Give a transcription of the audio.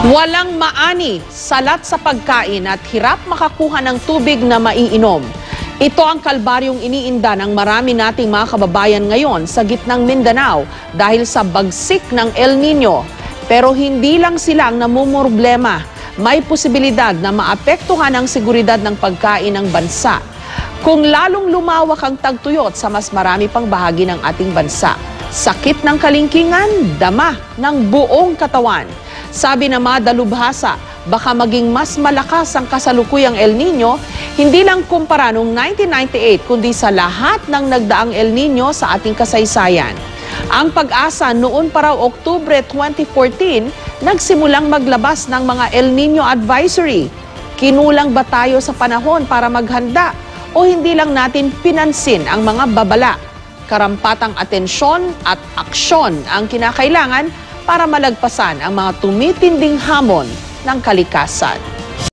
Walang maani, salat sa pagkain at hirap makakuha ng tubig na maiinom. Ito ang kalbaryong iniinda ng marami nating mga kababayan ngayon sa gitnang Mindanao dahil sa bagsik ng El Nino. Pero hindi lang sila ang namumroblema. May posibilidad na maapektuhan ang seguridad ng pagkain ng bansa kung lalong lumawak ang tagtuyot sa mas marami pang bahagi ng ating bansa. Sakit ng kalingkingan, dama ng buong katawan. Sabi ng mga dalubhasa, baka maging mas malakas ang kasalukuyang El Nino, hindi lang kumpara noong 1998, kundi sa lahat ng nagdaang El Nino sa ating kasaysayan. Ang Pag-asa noon pa raw Oktubre 2014, nagsimulang maglabas ng mga El Nino Advisory. Kinulang ba tayo sa panahon para maghanda o hindi lang natin pinansin ang mga babala? Karampatang atensyon at aksyon ang kinakailangan para malagpasan ang mga tumitinding hamon ng kalikasan.